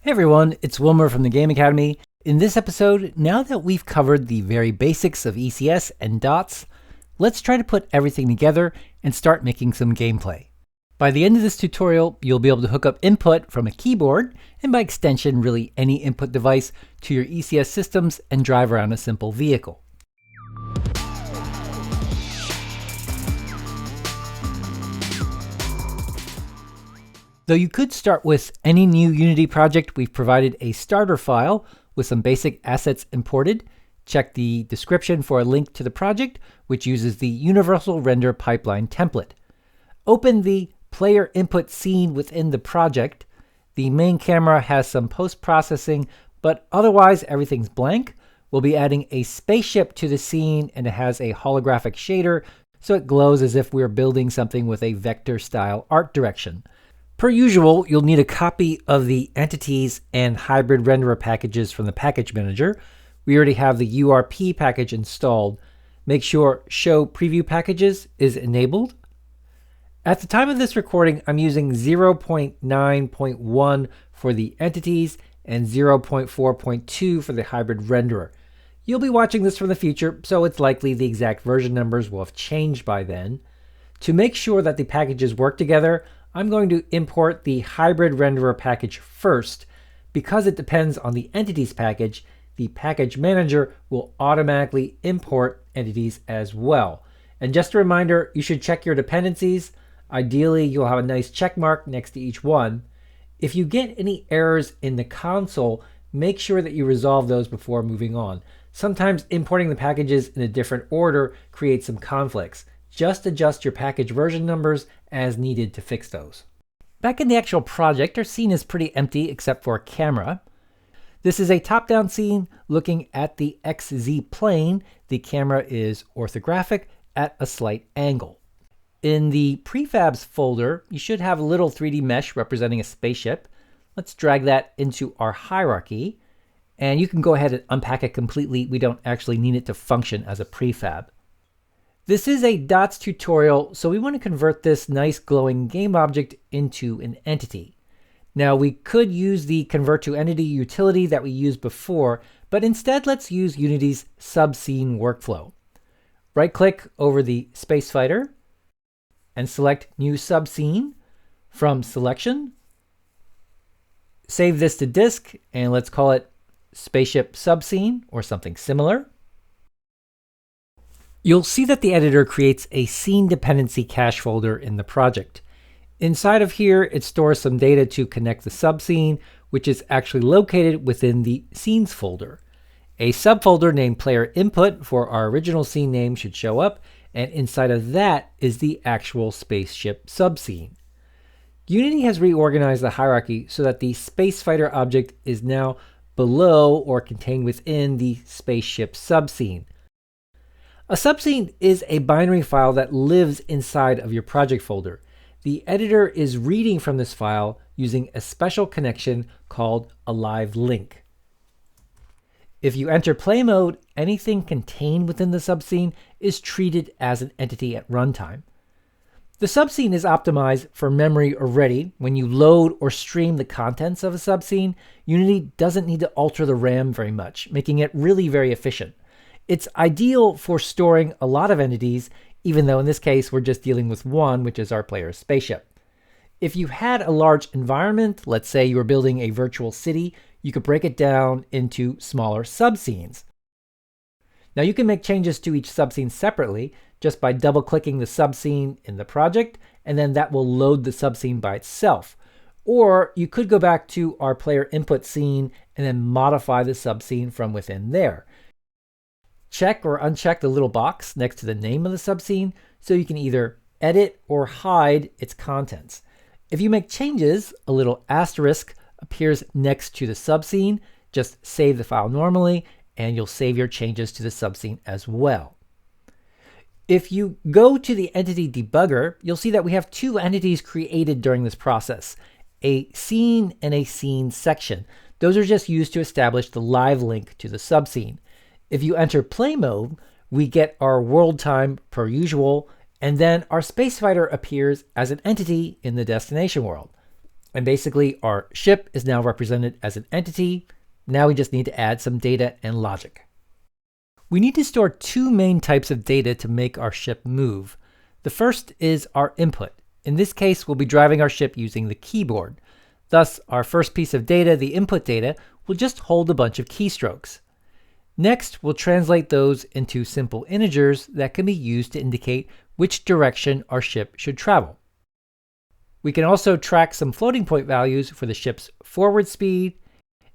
Hey everyone, it's Wilmer from the Game Academy. In this episode, now that we've covered the very basics of ECS and DOTS, let's try to put everything together and start making some gameplay. By the end of this tutorial, you'll be able to hook up input from a keyboard, and by extension, really any input device, to your ECS systems and drive around a simple vehicle. Though you could start with any new Unity project, we've provided a starter file with some basic assets imported. Check the description for a link to the project, which uses the Universal Render Pipeline template. Open the player input scene within the project. The main camera has some post-processing, but otherwise everything's blank. We'll be adding a spaceship to the scene, and it has a holographic shader, so it glows as if we're building something with a vector-style art direction. Per usual, you'll need a copy of the entities and HybridRender packages from the PackageManager. We already have the URP package installed. Make sure Show Preview Packages is enabled. At the time of this recording, I'm using 0.9.1 for the entities and 0.4.2 for the hybrid renderer. You'll be watching this from the future, so it's likely the exact version numbers will have changed by then. To make sure that the packages work together, I'm going to import the HybridRender package first. Because it depends on the entities package, the PackageManager will automatically import entities as well. And just a reminder, you should check your dependencies. Ideally, you'll have a nice check mark next to each one. If you get any errors in the console, make sure that you resolve those before moving on. Sometimes importing the packages in a different order creates some conflicts. Just adjust your package version numbers as needed to fix those. Back in the actual project, our scene is pretty empty except for a camera. This is a top-down scene looking at the XZ plane. The camera is orthographic at a slight angle. In the prefabs folder, you should have a little 3D mesh representing a spaceship. Let's drag that into our hierarchy, and you can go ahead and unpack it completely. We don't actually need it to function as a prefab. This is a DOTS tutorial, so we want to convert this nice glowing game object into an entity. Now we could use the convert to entity utility that we used before, but instead let's use Unity's SubScene workflow. Right-click over the space fighter and select New SubScene from Selection. Save this to disk, and let's call it Spaceship SubScene or something similar. You'll see that the editor creates a scene dependency cache folder in the project. Inside of here, it stores some data to connect the subscene, which is actually located within the scenes folder. A subfolder named PlayerInput for our original scene name should show up, and inside of that is the actual spaceship subscene. Unity has reorganized the hierarchy so that the spacefighter object is now below or contained within the spaceship subscene. A subscene is a binary file that lives inside of your project folder. The editor is reading from this file using a special connection called a live link. If you enter play mode, anything contained within the subscene is treated as an entity at runtime. The subscene is optimized for memory already. When you load or stream the contents of a subscene, Unity doesn't need to alter the RAM very much, making it really very efficient. It's ideal for storing a lot of entities, even though in this case we're just dealing with one, which is our player's spaceship. If you had a large environment, let's say you were building a virtual city, you could break it down into smaller subscenes. Now you can make changes to each subscene separately just by double-clicking the subscene in the project, and then that will load the subscene by itself. Or you could go back to our player input scene and then modify the subscene from within there. Check or uncheck the little box next to the name of the subscene so you can either edit or hide its contents. If you make changes, a little asterisk appears next to the subscene. Just save the file normally, and you'll save your changes to the subscene as well. If you go to the entity debugger, you'll see that we have two entities created during this process, a scene and a scene section. Those are just used to establish the live link to the subscene. If you enter play mode, we get our world time per usual, and then our spacefighter appears as an entity in the destination world. And basically our ship is now represented as an entity. Now we just need to add some data and logic. We need to store two main types of data to make our ship move. The first is our input. In this case, we'll be driving our ship using the keyboard. Thus, our first piece of data, the input data, will just hold a bunch of keystrokes. Next, we'll translate those into simple integers that can be used to indicate which direction our ship should travel. We can also track some floating point values for the ship's forward speed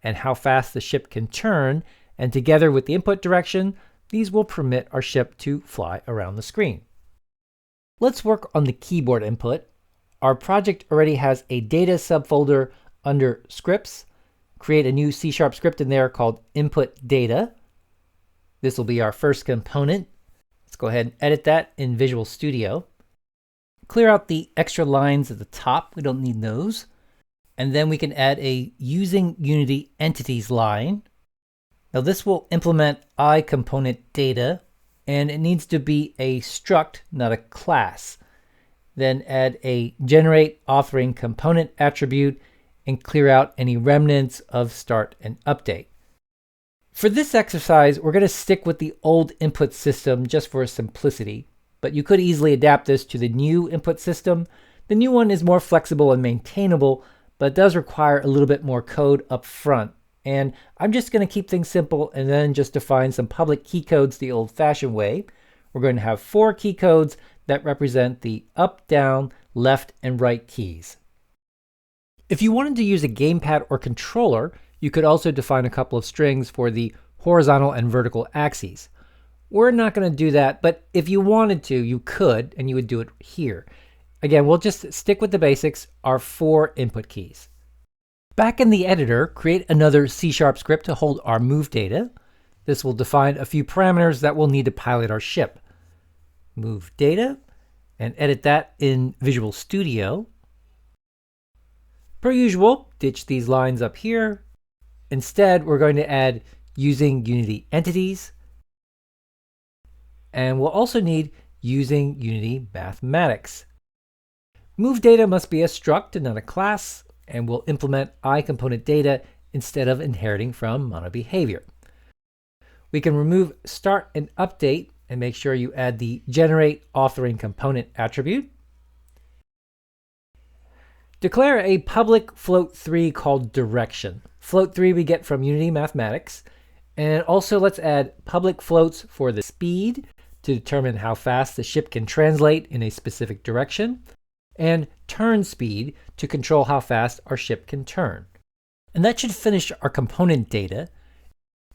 and how fast the ship can turn, and together with the input direction, these will permit our ship to fly around the screen. Let's work on the keyboard input. Our project already has a data subfolder under scripts. Create a new C# script in there called InputData. This will be our first component. Let's go ahead and edit that in Visual Studio. Clear out the extra lines at the top. We don't need those. And then we can add a using Unity entities line. Now this will implement IComponentData, and it needs to be a struct, not a class. Then add a generate authoring component attribute and clear out any remnants of start and update. For this exercise, we're going to stick with the old input system just for simplicity, but you could easily adapt this to the new input system. The new one is more flexible and maintainable, but does require a little bit more code up front. And I'm just going to keep things simple and then just define some public key codes the old-fashioned way. We're going to have 4 key codes that represent the up, down, left, and right keys. If you wanted to use a gamepad or controller, you could also define a couple of strings for the horizontal and vertical axes. We're not going to do that, but if you wanted to, you could, and you would do it here. Again, we'll just stick with the basics, our 4 input keys. Back in the editor, create another C# script to hold our MoveData. This will define a few parameters that we'll need to pilot our ship. MoveData, and edit that in Visual Studio. Per usual, ditch these lines up here. Instead, we're going to add using Unity entities. And we'll also need using Unity mathematics. MoveData must be a struct and not a class, and we'll implement IComponentData instead of inheriting from MonoBehavior. We can remove start and update and make sure you add the generate authoring component attribute. Declare a public float3 called direction. Float3 we get from Unity Mathematics. And also let's add public floats for the speed to determine how fast the ship can translate in a specific direction, and turn speed to control how fast our ship can turn. And that should finish our component data.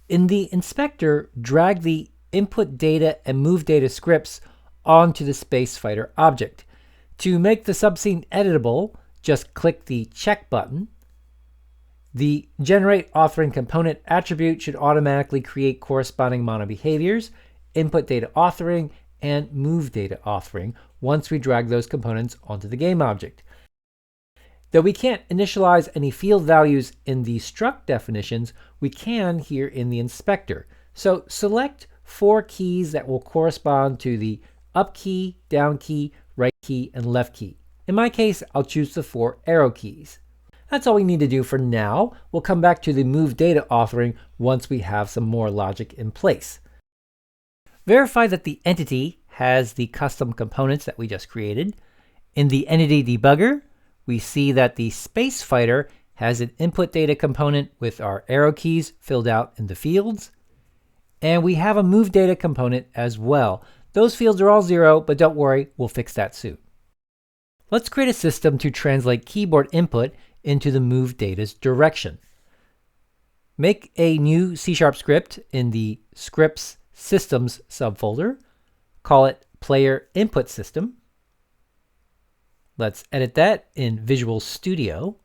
In the inspector, drag the InputData and MoveData scripts onto the spacefighter object. To make the subscene editable, just click the check button. The generate authoring component attribute should automatically create corresponding monobehaviors, InputData authoring, and MoveData authoring once we drag those components onto the game object. Though we can't initialize any field values in the struct definitions, we can here in the inspector. So select 4 keys that will correspond to the up key, down key, right key, and left key. In my case, I'll choose the 4 arrow keys. That's all we need to do for now. We'll come back to the MoveData authoring once we have some more logic in place. Verify that the entity has the custom components that we just created. In the entity debugger, we see that the spacefighter has an InputData component with our arrow keys filled out in the fields. And we have a MoveData component as well. Those fields are all 0, but don't worry, we'll fix that soon. Let's create a system to translate keyboard input into the MoveData's direction. Make a new C# script in the Scripts Systems subfolder. Call it PlayerInputSystem. Let's edit that in Visual Studio.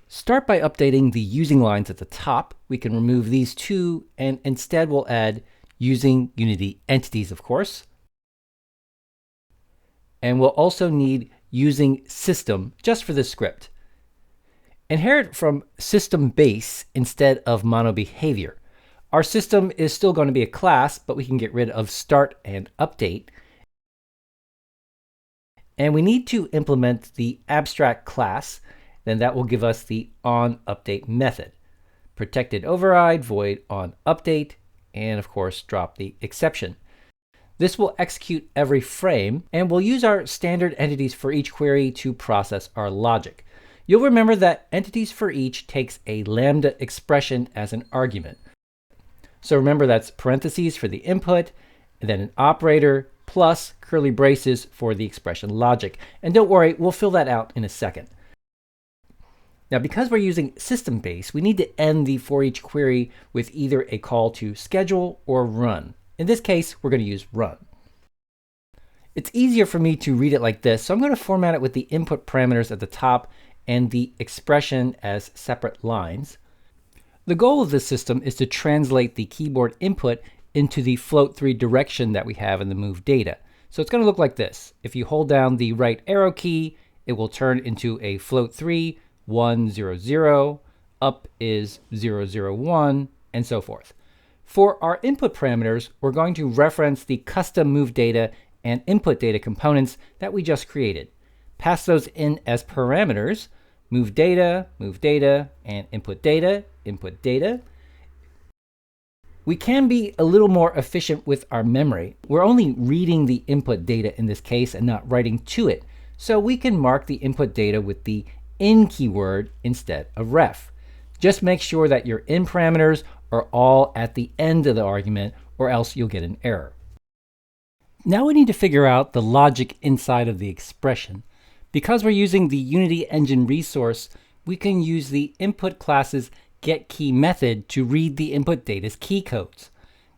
Start by updating the using lines at the top. We can remove these 2, and instead we'll add using Unity entities, of course. And we'll also need using system just for this script. Inherit from system base instead of monobehavior. Our system is still going to be a class, but we can get rid of start and update. And we need to implement the abstract class. then that will give us the onUpdate method. Protected override, void onUpdate, and of course drop the exception. This will execute every frame, and we'll use our standard entities for each query to process our logic. You'll remember that entities for each takes a lambda expression as an argument. So remember that's parentheses for the input, and then an operator plus curly braces for the expression logic. And don't worry, we'll fill that out in a second. Now, because we're using system base, we need to end the for each query with either a call to schedule or run. In this case, we're going to use run. It's easier for me to read it like this, so I'm going to format it with the input parameters at the top and the expression as separate lines. The goal of this system is to translate the keyboard input into the float3 direction that we have in the MoveData. So it's going to look like this. If you hold down the right arrow key, it will turn into a float3, 1, 0, 0, up is 0, 0, 1, and so forth. For our input parameters, we're going to reference the custom MoveData and InputData components that we just created. Pass those in as parameters, MoveData, MoveData, and InputData, InputData. We can be a little more efficient with our memory. We're only reading the input data in this case and not writing to it. So we can mark the input data with the in keyword instead of ref. Just make sure that your in parameters are all at the end of the argument, or else you'll get an error. Now we need to figure out the logic inside of the expression. Because we're using the Unity Engine resource, we can use the input class's getKey method to read the input data's key codes.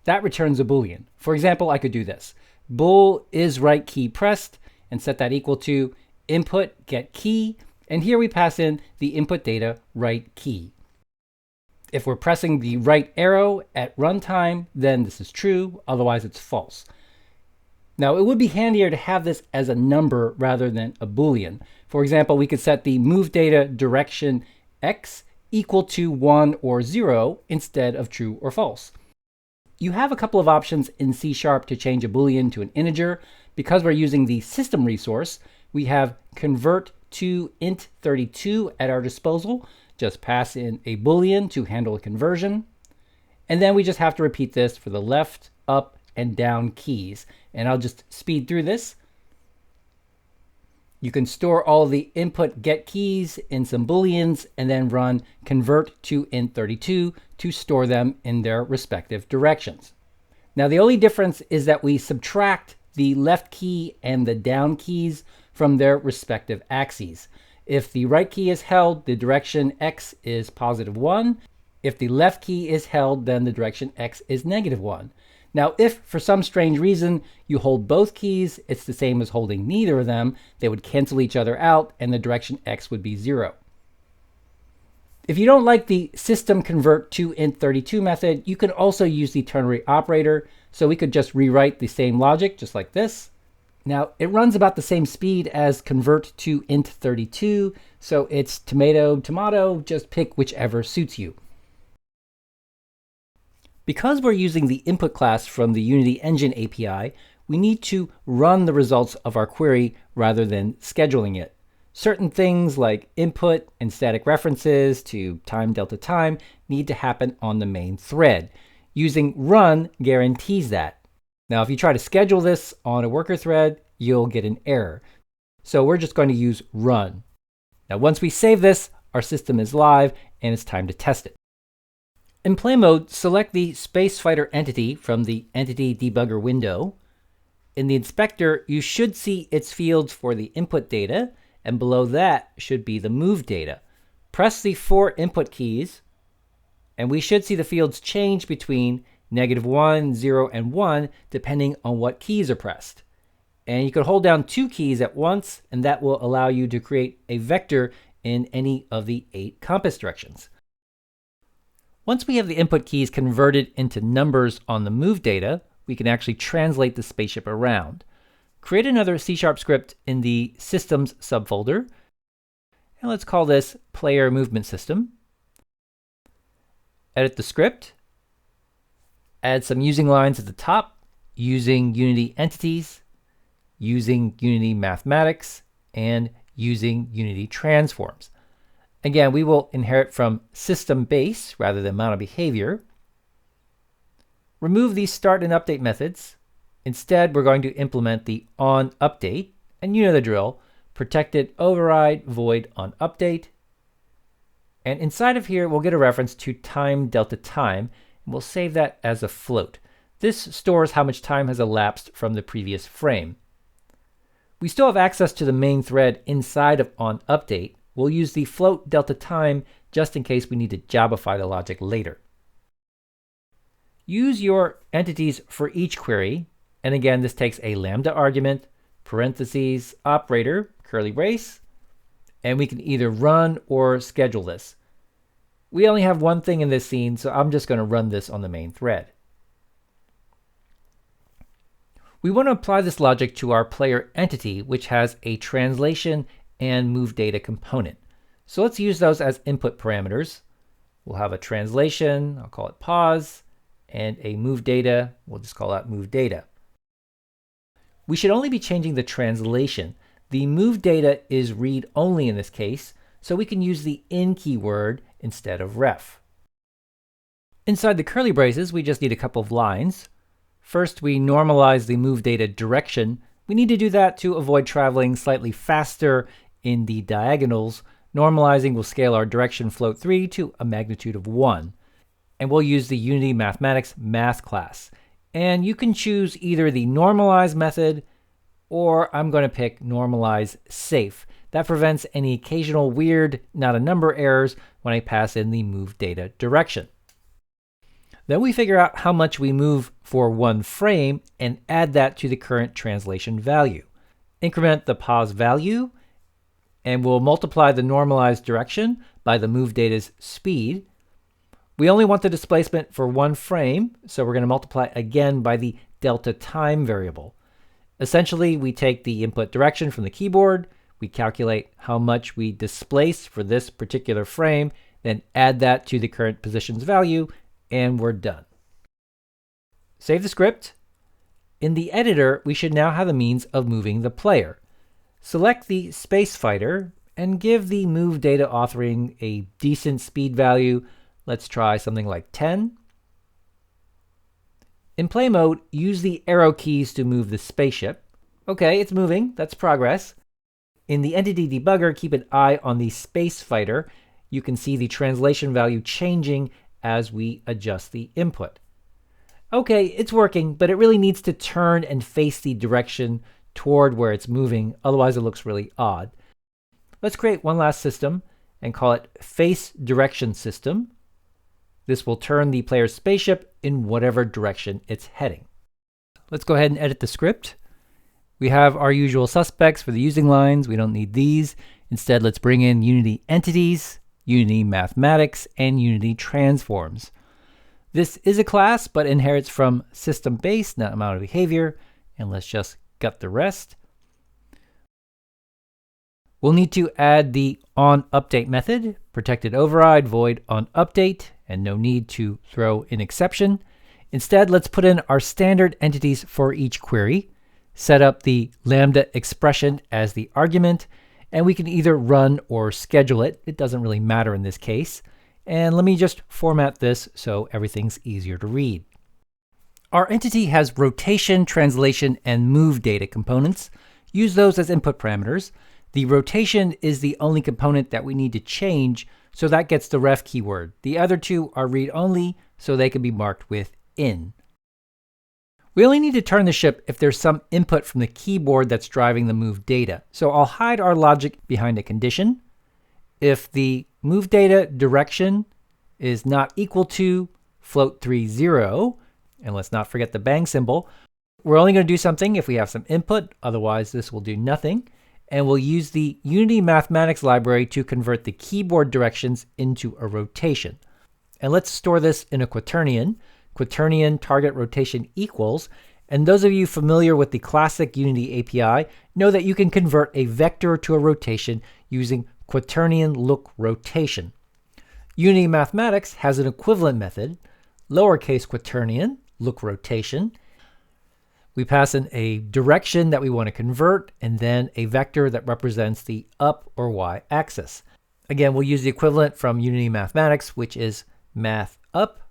That returns a Boolean. For example, I could do this. Bool is right key pressed, and set that equal to input getKey, and here we pass in the input data right key. If we're pressing the right arrow at runtime, then this is true, otherwise it's false. Now, it would be handier to have this as a number rather than a Boolean. For example, we could set the MoveData direction x equal to 1 or 0 instead of true or false. You have a couple of options in C# to change a Boolean to an integer. Because we're using the system resource, we have convert to int32 at our disposal. Just pass in a Boolean to handle a conversion. And then we just have to repeat this for the left, up, and down keys. And I'll just speed through this. You can store all the input get keys in some Booleans and then run convert to int32 to store them in their respective directions. Now, the only difference is that we subtract the left key and the down keys from their respective axes. If the right key is held, the direction x is +1. If the left key is held, then the direction x is -1. Now, if for some strange reason you hold both keys, it's the same as holding neither of them. They would cancel each other out, and the direction x would be 0. If you don't like the system convert to int32 method, you can also use the ternary operator. So we could just rewrite the same logic, just like this. Now, it runs about the same speed as convert to int32, so it's tomato, tomato, just pick whichever suits you. Because we're using the input class from the Unity Engine API, we need to run the results of our query rather than scheduling it. Certain things like input and static references to time delta time need to happen on the main thread. Using run guarantees that. Now, if you try to schedule this on a worker thread, you'll get an error. So we're just going to use run. Now, once we save this, our system is live and it's time to test it. In play mode, select the Spacefighter entity from the Entity Debugger window. In the inspector, you should see its fields for the input data, and below that should be the move data. Press the 4 input keys, and we should see the fields change between -1, 0, and 1, depending on what keys are pressed. And you can hold down 2 keys at once, and that will allow you to create a vector in any of the 8 compass directions. Once we have the input keys converted into numbers on the move data, we can actually translate the spaceship around. Create another C# script in the Systems subfolder, and let's call this PlayerMovementSystem. Edit the script. Add some using lines at the top, using Unity entities, using Unity mathematics, and using Unity transforms. Again, we will inherit from system base rather than amount of behavior. Remove these start and update methods. Instead, we're going to implement the onUpdate, and you know the drill. Protected override void onUpdate. And inside of here, we'll get a reference to time delta time, and we'll save that as a float. This stores how much time has elapsed from the previous frame. We still have access to the main thread inside of onUpdate. We'll use the float delta time just in case we need to Jabify the logic later. Use your entities for each query, and again, this takes a lambda argument, parentheses, operator, curly brace, and we can either run or schedule this. We only have one thing in this scene, so I'm just going to run this on the main thread. We want to apply this logic to our player entity, which has a translation and MoveData component. So let's use those as input parameters. We'll have a translation, I'll call it pause, and a MoveData, we'll just call that MoveData. We should only be changing the translation. The MoveData is read-only in this case, so we can use the in keyword instead of ref. Inside the curly braces, we just need a couple of lines. First, we normalize the MoveData direction. We need to do that to avoid traveling slightly faster in the diagonals. Normalizing will scale our direction float 3 to a magnitude of 1. And we'll use the Unity Mathematics math class. And you can choose either the normalize method, or I'm going to pick normalize safe. That prevents any occasional weird, not a number errors when I pass in the MoveData direction. Then we figure out how much we move for one frame and add that to the current translation value. Increment the pause value, and we'll multiply the normalized direction by the MoveData's speed. We only want the displacement for one frame, so we're going to multiply again by the delta time variable. Essentially, we take the input direction from the keyboard, we calculate how much we displace for this particular frame, then add that to the current position's value, and we're done. Save the script. In the editor, we should now have the means of moving the player. Select the space fighter and give the MoveData authoring a decent speed value. Let's try something like 10. In play mode, use the arrow keys to move the spaceship. Okay, it's moving. That's progress. In the entity debugger, keep an eye on the space fighter. You can see the translation value changing as we adjust the input. Okay, it's working, but it really needs to turn and face the direction toward where it's moving. Otherwise, it looks really odd. Let's create one last system and call it FaceDirectionSystem. This will turn the player's spaceship in whatever direction it's heading. Let's go ahead and edit the script. We have our usual suspects for the using lines. We don't need these. Instead, let's bring in Unity entities, Unity mathematics, and Unity transforms. This is a class, but inherits from system base, not amount of behavior. And let's just gut the rest. We'll need to add the onUpdate method, protected override void onUpdate, and no need to throw an exception. Instead, let's put in our standard entities for each query, set up the lambda expression as the argument, and we can either run or schedule it. It doesn't really matter in this case. And let me just format this so everything's easier to read. Our entity has rotation, translation, and MoveData components. Use those as input parameters. The rotation is the only component that we need to change, so that gets the ref keyword. The other two are read-only, so they can be marked with in. We only need to turn the ship if there's some input from the keyboard that's driving the MoveData. So I'll hide our logic behind a condition. If the MoveData direction is not equal to float30, and let's not forget the bang symbol, we're only going to do something if we have some input, otherwise this will do nothing. And we'll use the Unity Mathematics library to convert the keyboard directions into a rotation. And let's store this in a quaternion. Quaternion target rotation equals, and those of you familiar with the classic Unity API know that you can convert a vector to a rotation using quaternion look rotation. Unity Mathematics has an equivalent method, lowercase quaternion look rotation. We pass in a direction that we want to convert, and then a vector that represents the up or y axis. Again, we'll use the equivalent from Unity Mathematics, which is math up.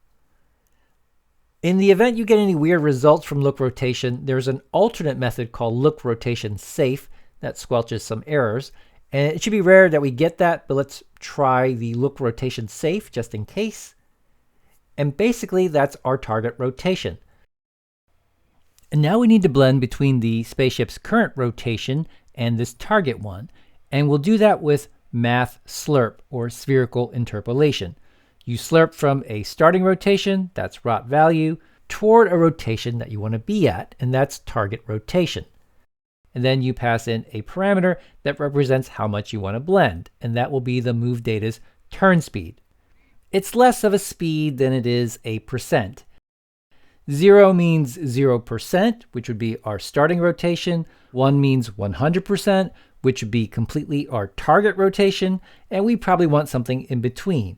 In the event you get any weird results from look rotation, there's an alternate method called look rotation safe that squelches some errors. And it should be rare that we get that, but let's try the look rotation safe just in case. And basically that's our target rotation. And now we need to blend between the spaceship's current rotation and this target one. And we'll do that with math slurp, or spherical interpolation. You slurp from a starting rotation, that's rot value, toward a rotation that you want to be at, and that's target rotation. And then you pass in a parameter that represents how much you want to blend, and that will be the MoveData's turn speed. It's less of a speed than it is a percent. 0 means 0%, which would be our starting rotation. 1 means 100%, which would be completely our target rotation, and we probably want something in between.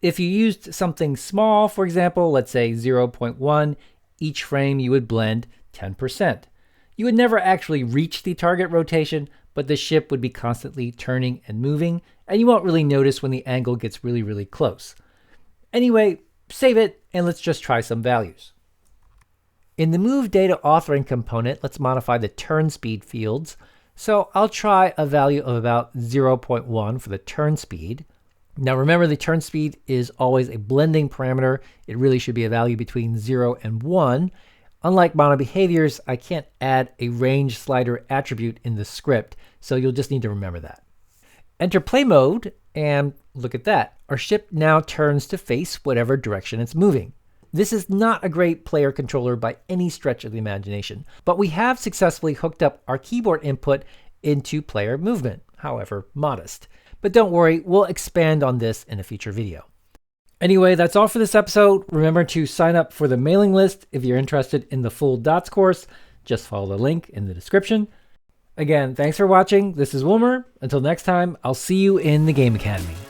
If you used something small, for example, let's say 0.1, each frame you would blend 10%. You would never actually reach the target rotation, but the ship would be constantly turning and moving, and you won't really notice when the angle gets really, really close. Anyway, save it, and let's just try some values. In the MoveData authoring component, let's modify the turn speed fields. So I'll try a value of about 0.1 for the turn speed. Now remember, the turn speed is always a blending parameter. It really should be a value between 0 and 1. Unlike monobehaviors, I can't add a range slider attribute in the script, so you'll just need to remember that. Enter play mode, and look at that. Our ship now turns to face whatever direction it's moving. This is not a great player controller by any stretch of the imagination, but we have successfully hooked up our keyboard input into player movement, however modest. But don't worry, we'll expand on this in a future video. Anyway, that's all for this episode. Remember to sign up for the mailing list if you're interested in the full DOTS course. Just follow the link in the description. Again, thanks for watching. This is Wilmer. Until next time, I'll see you in the Game Academy.